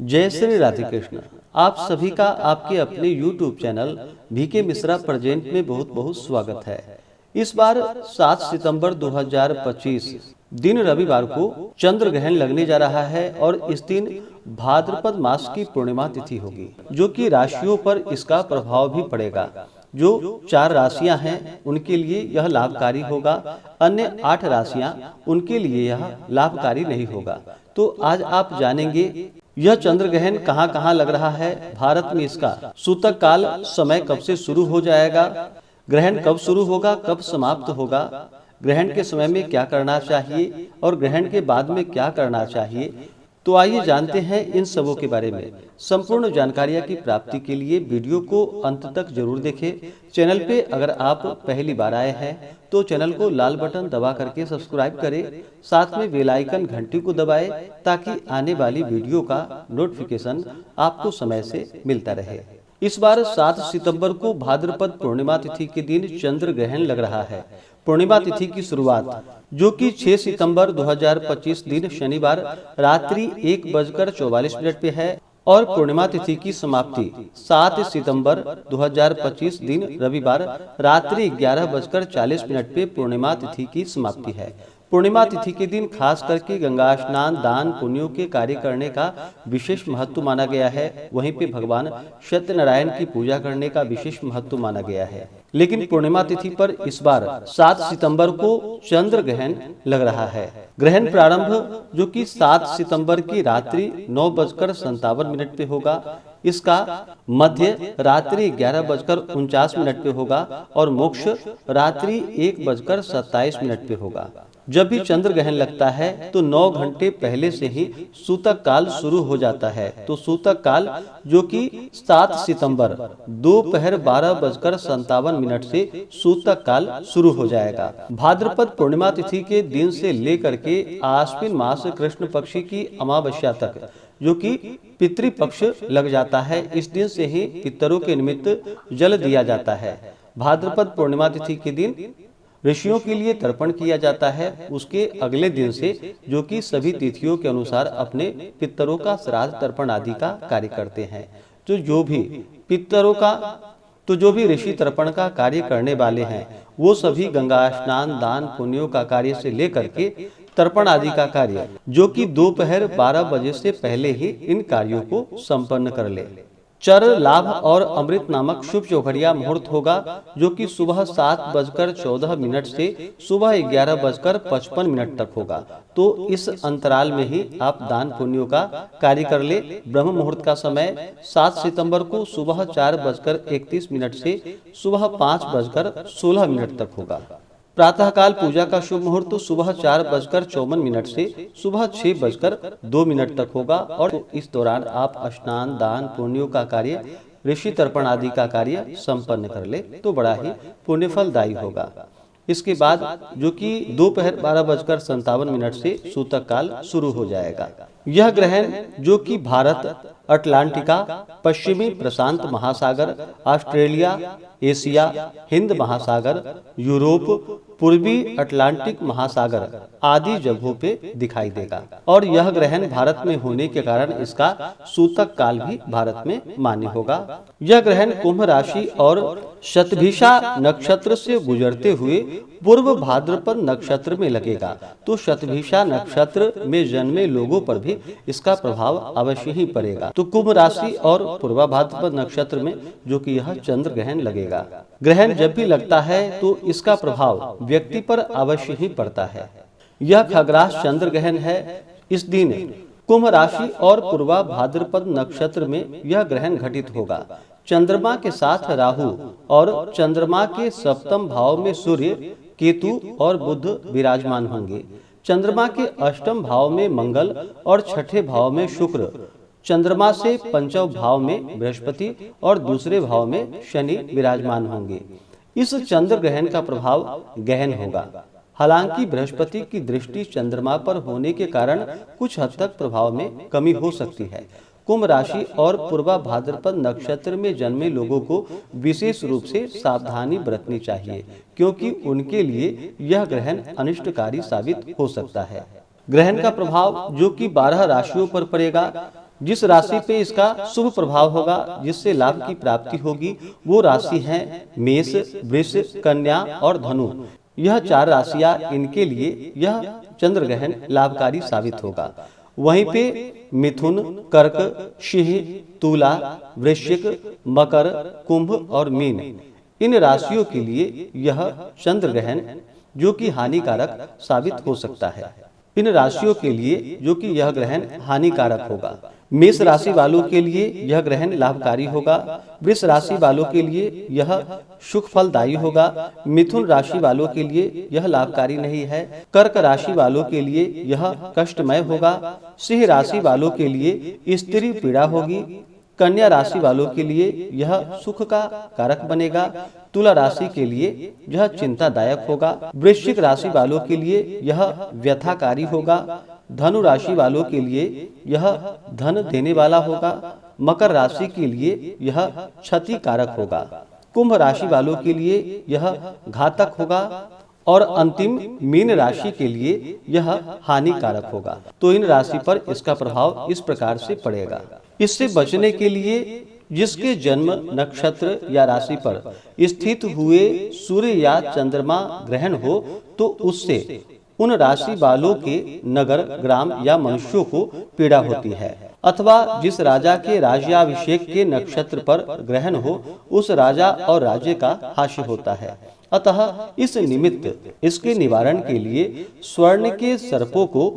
जय श्री राधे कृष्ण। आप सभी का आपके अपने YouTube channel VK Mishra present में बहुत बहुत स्वागत है। इस बार 7 सितंबर 2025 दिन रविवार को चंद्र ग्रहण लगने जा रहा है और इस दिन भाद्रपद मास की पूर्णिमा तिथि होगी, जो कि राशियों पर इसका प्रभाव भी पड़ेगा। जो 4 राशियां हैं उनके लिए यह लाभकारी होगा, अन्य 8 राशियां उनके लिए यह लाभकारी नहीं होगा। तो आज आप जानेंगे यह चंद्र ग्रहण कहाँ लग रहा है, भारत में इसका सूतक काल समय कब से शुरू हो जाएगा, ग्रहण कब शुरू होगा, कब समाप्त होगा, ग्रहण के समय में क्या करना चाहिए और ग्रहण के बाद में क्या करना चाहिए। तो आइए जानते हैं इन सबों के बारे में। संपूर्ण जानकारियां की प्राप्ति के लिए वीडियो को अंत तक जरूर देखें। चैनल पे अगर आप पहली बार आए हैं तो चैनल को लाल बटन दबा करके सब्सक्राइब करें, साथ में बेल आइकन घंटी को दबाएं ताकि आने वाली वीडियो का नोटिफिकेशन आपको समय से मिलता रहे। इस बार 7 सितंबर को भाद्रपद पूर्णिमा तिथि के दिन चंद्र ग्रहण लग रहा है। पूर्णिमा तिथि की शुरुआत जो कि 6 सितंबर 2025 दिन शनिवार रात्रि 1:44 पे है और पूर्णिमा तिथि की समाप्ति 7 सितंबर 2025 दिन रविवार रात्रि 11:40 पे पूर्णिमा तिथि की समाप्ति है। पूर्णिमा तिथि के दिन खास करके गंगा स्नान, दान, पुण्यों के कार्य करने का विशेष महत्व माना गया है। वहीं पे भगवान सत्यनारायण की पूजा करने का विशेष महत्व माना गया है। लेकिन पूर्णिमा तिथि पर इस बार 7 सितंबर को चंद्र ग्रहण लग रहा है। ग्रहण प्रारंभ जो कि 7 सितंबर की रात्रि 9:57 पे होगा। इसका मध्य रात्रि 11:49 पे होगा और मोक्ष रात्रि 1:27 पे होगा। जब भी चंद्र ग्रहण लगता है तो 9 घंटे पहले से ही सूतक काल शुरू हो जाता है। तो सूतक काल जो कि 7 सितंबर दोपहर 12:57 से सूतक काल शुरू हो जाएगा। भाद्रपद पूर्णिमा तिथि के दिन से लेकर के आश्विन मास कृष्ण पक्षी की अमावस्या तक जो कि पितृपक्ष लग जाता है, इस दिन से ही पितरों के निमित्त जल दिया जाता है। भाद्रपद पूर्णिमा तिथि के दिन ऋषियों के लिए तर्पण किया जाता है। उसके अगले दिन से जो कि सभी तिथियों के अनुसार अपने पितरों का श्राद्ध तर्पण आदि का कार्य करते हैं। तो जो भी पितरों का जो भी ऋषि तर्पण का कार्य करने वाले हैं वो सभी गंगा स्नान, दान, पुण्यों का कार्य से लेकर के तर्पण आदि का कार्य जो कि दोपहर 12 बजे से पहले ही इन कार्यों को संपन्न कर ले। चर लाभ और अमृत नामक शुभ चौघड़िया मुहूर्त होगा जो कि सुबह 7:14 से सुबह 11:55 तक होगा। तो इस अंतराल में ही आप दान पुण्यों का कार्य कर ले। ब्रह्म मुहूर्त का समय 7 सितंबर को सुबह 4:31 से सुबह 5:16 तक होगा। प्रातःकाल पूजा का शुभ मुहूर्त सुबह 4:54 से सुबह 6:02 तक होगा और इस दौरान आप स्नान, दान, पुण्यों का कार्य, ऋषि तर्पण आदि का कार्य संपन्न कर ले तो बड़ा ही पुण्यफलदायी होगा। इसके बाद जो कि दोपहर 12:57 से सूतक काल शुरू हो जाएगा। यह ग्रहण जो कि भारत, अटलांटिका, पश्चिमी प्रशांत महासागर, ऑस्ट्रेलिया, एशिया, हिंद महासागर, यूरोप, पूर्वी अटलांटिक महासागर आदि जगहों पे दिखाई देगा और यह ग्रहण भारत में होने के कारण इसका सूतक काल भी भारत में मान्य होगा। यह ग्रहण कुंभ राशि और शतभिषा नक्षत्र से गुजरते हुए पूर्व भाद्रपद नक्षत्र में लगेगा। तो शतभिषा नक्षत्र में जन्मे लोगों पर भी इसका प्रभाव अवश्य ही पड़ेगा। तो कुंभ राशि और पूर्व भाद्रपद नक्षत्र में जो कि यह चंद्र ग्रहण लगेगा। ग्रहण जब भी लगता है तो इसका प्रभाव व्यक्ति पर अवश्य ही पड़ता है। यह खग्रास चंद्र ग्रहण है। इस दिन कुंभ राशि और पूर्वा भाद्रपद नक्षत्र में यह ग्रहण घटित होगा। चंद्रमा के साथ राहु और चंद्रमा के सप्तम भाव में सूर्य, केतु और बुध विराजमान होंगे। चंद्रमा के अष्टम भाव में मंगल और छठे भाव में शुक्र, चंद्रमा से पंचम भाव में बृहस्पति और दूसरे भाव में शनि विराजमान होंगे। इस चंद्र ग्रहण का प्रभाव गहन होगा। हालांकि बृहस्पति की दृष्टि चंद्रमा पर होने के कारण कुछ हद तक प्रभाव में कमी हो सकती है। कुंभ राशि और पूर्वा भाद्रपद नक्षत्र में जन्मे लोगों को विशेष रूप से सावधानी बरतनी चाहिए, क्योंकि उनके लिए यह ग्रहण अनिष्टकारी साबित हो सकता है। ग्रहण का प्रभाव जो कि 12 राशियों पर पड़ेगा। जिस राशि पे इसका शुभ प्रभाव होगा, जिससे लाभ की प्राप्ति होगी, वो राशि है मेष, वृष, कन्या और धनु। यह 4 राशियां, इनके लिए यह चंद्र ग्रहण लाभकारी साबित होगा। वहीं पे मिथुन, कर्क, सिंह, तुला, वृश्चिक, मकर, कुंभ और मीन, इन राशियों के लिए यह चंद्र ग्रहण जो कि हानिकारक साबित हो सकता है। इन राशियों के लिए जो कि यह ग्रहण हानिकारक होगा। मेष राशि वालों के लिए यह ग्रहण लाभकारी होगा। वृष राशि वालों के लिए यह सुख फलदायी होगा। मिथुन राशि वालों के लिए यह लाभकारी नहीं है। कर्क राशि वालों के लिए यह कष्टमय होगा। सिंह राशि वालों के लिए स्त्री पीड़ा होगी। कन्या राशि वालों के लिए यह सुख का कारक बनेगा। तुला राशि के लिए यह चिंतादायक होगा। वृश्चिक राशि वालों के लिए यह व्यथाकारी होगा। धनु राशि वालों के लिए यह धन देने वाला होगा। मकर राशि के लिए यह क्षति कारक होगा। कुंभ राशि वालों के लिए यह घातक होगा और अंतिम मीन राशि के लिए यह हानिकारक होगा। तो इन राशि पर इसका प्रभाव इस प्रकार से पड़ेगा। इससे बचने के लिए जिसके जन्म नक्षत्र या राशि पर स्थित हुए सूर्य या चंद्रमा ग्रहण हो, तो उससे उन राशि वालों के नगर, ग्राम या मनुष्यों को पीड़ा होती है। अथवा जिस राजा के राज्याभिषेक के नक्षत्र पर ग्रहण हो, उस राजा और राज्य का हास्य होता है। अतः इस निमित्त इसके निवारण के लिए स्वर्ण के सर्पों को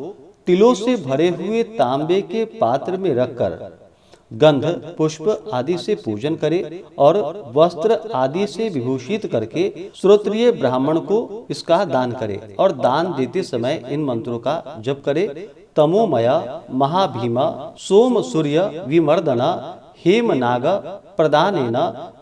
तिलों से भरे हुए तांबे के पात्र में रखकर गंध, पुष्प आदि से पूजन करे और वस्त्र आदि से विभूषित करके श्रोत्रिय ब्राह्मण को इसका दान करे। और दान देते समय इन मंत्रों का जप करे। तमोमय महाभीमा सोम सूर्य विमर्दना हेम नाग प्रदानेन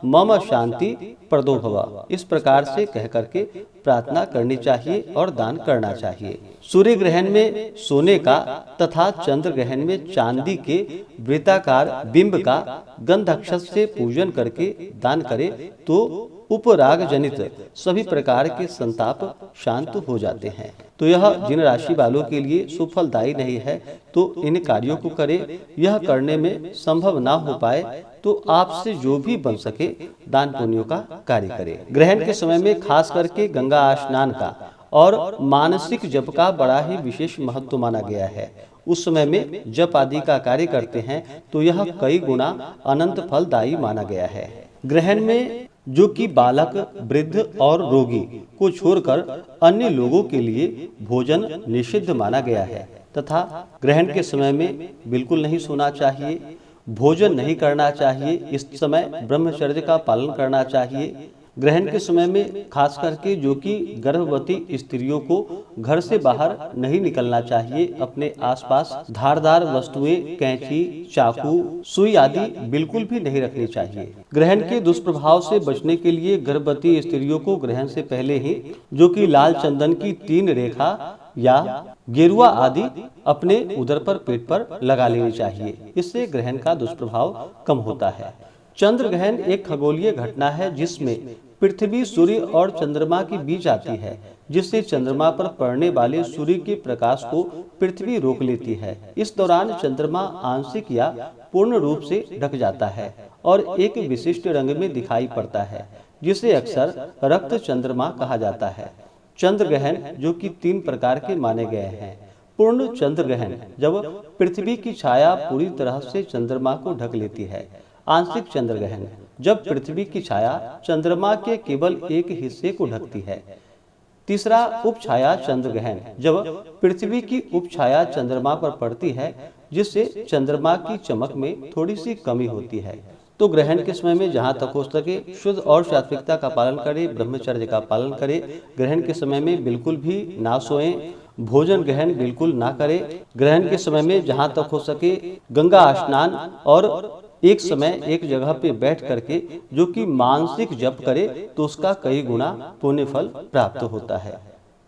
मम शांति प्रदो भव, इस प्रकार से कह करके प्रार्थना करनी चाहिए और दान करना चाहिए। सूर्य ग्रहण में सोने का तथा चंद्र ग्रहण में चांदी के वृत्ताकार बिंब का गंधक्षत से पूजन करके दान करे तो उपराग जनित सभी प्रकार के संताप शांत हो जाते हैं। तो यह जिन राशि वालों के लिए सुफलदायी नहीं है, तो इन कार्यों को करे। यह करने में संभव ना हो पाए तो आपसे जो भी बन सके दान पुण्यों का कार्य करे। ग्रहण के समय में खास करके गंगा स्नान का और मानसिक जप का बड़ा ही विशेष महत्व माना गया है। उस समय में जप आदि का कार्य करते हैं तो यह कई गुना अनंत फलदायी माना गया है। ग्रहण में जो कि बालक, वृद्ध और रोगी को छोड़कर अन्य लोगों के लिए भोजन निषिद्ध माना गया है तथा ग्रहण के समय में बिल्कुल नहीं सोना चाहिए, भोजन नहीं करना चाहिए। इस समय ब्रह्मचर्य का पालन करना चाहिए। ग्रहण के समय में खास करके जो कि गर्भवती स्त्रियों को घर से बाहर नहीं निकलना चाहिए। अपने आसपास धारदार वस्तुएं, कैंची, चाकू, सुई आदि बिल्कुल भी नहीं रखनी चाहिए। ग्रहण के दुष्प्रभाव से बचने के लिए गर्भवती स्त्रियों को ग्रहण से पहले ही जो कि लाल चंदन की 3 रेखा या गेरुआ आदि अपने उदर पर, पेट पर लगा लेनी चाहिए। इससे ग्रहण का दुष्प्रभाव कम होता है। चंद्र ग्रहण एक खगोलीय घटना है जिसमें पृथ्वी, सूर्य और चंद्रमा के बीच आती है, जिससे चंद्रमा पर पड़ने वाले सूर्य के प्रकाश को पृथ्वी रोक लेती है। इस दौरान चंद्रमा आंशिक या पूर्ण रूप से ढक जाता है और एक विशिष्ट रंग में दिखाई पड़ता है, जिसे अक्सर रक्त चंद्रमा कहा जाता है। चंद्र ग्रहण जो कि 3 प्रकार के माने गए हैं। पूर्ण चंद्र ग्रहण जब पृथ्वी की छाया पूरी तरह से चंद्रमा को ढक लेती है। आंशिक चंद्र ग्रहण जब पृथ्वी की छाया चंद्रमा के केवल एक हिस्से को ढकती है। तीसरा उपछाया चंद्र ग्रहण जब पृथ्वी की उपछाया चंद्रमा पर पड़ती है, जिससे चंद्रमा की चमक में थोड़ी सी कमी होती है। तो ग्रहण के समय में जहाँ तक हो सके शुद्ध और सात्विकता का पालन करें, ब्रह्मचर्य का पालन करें। ग्रहण के समय में बिल्कुल भी ना सोएं, भोजन ग्रहण बिल्कुल ना करें। ग्रहण के समय में जहाँ तक हो सके गंगा स्नान और एक समय एक जगह पे बैठ करके जो कि मानसिक जप करे तो उसका कई गुना पुण्य फल प्राप्त होता है।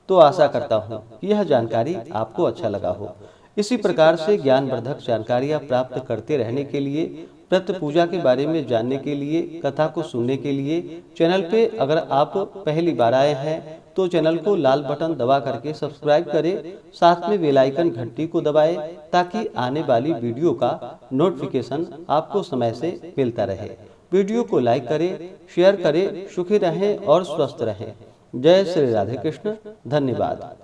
तो आशा करता हूँ कि यह जानकारी आपको अच्छा लगा हो। इसी प्रकार से ज्ञानवर्धक जानकारियाँ प्राप्त करते रहने के लिए, व्रत पूजा के बारे में जानने के लिए, कथा को सुनने के लिए चैनल पे अगर आप पहली बार आए हैं तो चैनल को लाल बटन दबा करके सब्सक्राइब करें, साथ में बेल आइकन घंटी को दबाएं ताकि आने वाली वीडियो का नोटिफिकेशन आपको समय से मिलता रहे। वीडियो को लाइक करें, शेयर करें। सुखी रहें और स्वस्थ रहें। जय श्री राधे कृष्ण। धन्यवाद।